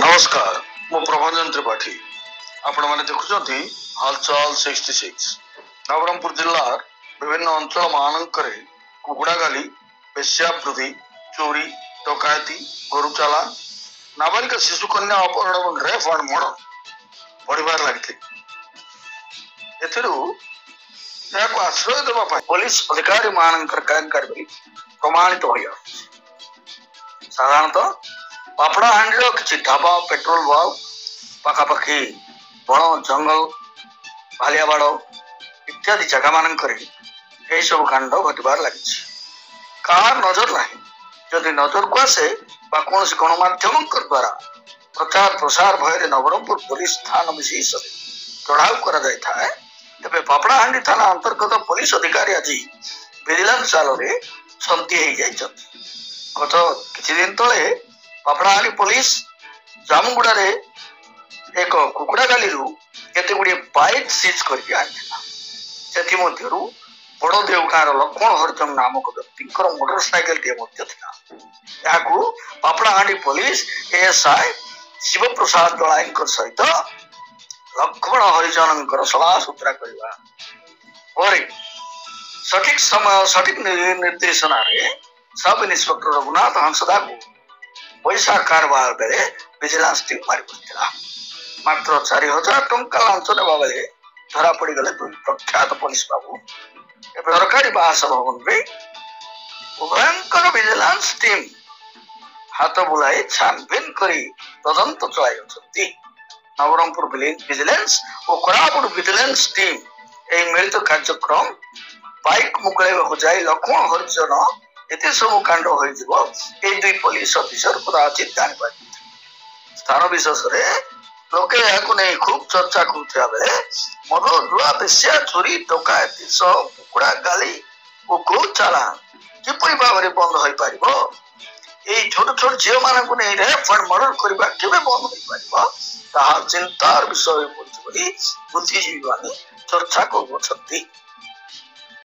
नमस्कार मु प्रभंजन त्रिपाठी आपण माने देखुछंती हालचाल 66 नवरंगपुर जिल्ला विभिन्न अंचल मानकरे कुकुड़ा गाली वेश्यावृत्ति चोरी डकायती गोरुचाला नाबालिका शिशु कन्या अपहरण और रेप एंड मर्डर बढ़िबार लगी आश्रय देवा पुलिस अधिकारी मानकर कार्यकारी प्रमाणित हो साधारणतः पापड़ाहांडी किसी ढाबा पेट्रोल पंप पाखापाखि बण जंगल भालियाबाड़ इत्यादि जगह मानकर सब कांड घटबार लगी कहार नजर ना जदि नजर को आसे कौन गणमाध्यम द्वारा प्रचार प्रसार भय नवरंगपुर पुलिस थाना विशेष चढ़ाऊ कर पापड़ाहांडी थाना अंतर्गत पुलिस अधिकारी आज विजिलेंस जाल सन्ती गत किछि दिन तले पापड़ाहांडी पुलिस जामुगुड़ा एक कुकुड़ा गाली केते गुड़िए बाइक सीज करके आनिथिला बड़देव गाँव लक्ष्मण हरिजन नामक व्यक्ति मोटरसाइकेल टे पापड़ाहांडी पुलिस एएसआई शिव प्रसाद दलाई सहित लक्ष्मण हरिजन सला सुतरा करने सठिक समय सठिक निर्देशना सब इन्स्पेक्टर रघुनाथ हंसदा को पैसा कारबार बेले विजिलेंस टीम मारी पड़ा मात्र 4000 टंका लांच नेबा बेले धरा पड़ी गले दुई प्रख्यात पुलिस बाबू सरकारी बासभवन में उभयंकर विजिलेंस टीम हाथ बुलाई छानबीन करी तदंत चलाई नवरंगपुर विजिलेंस और कोरापुट विजिलेंस टीम यह मिलित कार्यक्रम बाइक मुकलेवा जाए लक्ष्मण हरिजन एते सब कांड हो दुई पुलिस अफिसर कदाचित जानी स्थान विशेष लोके नहीं खूब चर्चा करुवा बेले मद जुआ बेश्या चोरी डकायती सह कुकुड़ा गाली और गोचाला किपरि भाव में बंद हो पार छोट छोट झील मानक नहीं रेप एंड मर्डर करने केवे बंद हो पार चिंतार विषय बुद्धिजीवी माने चर्चा कर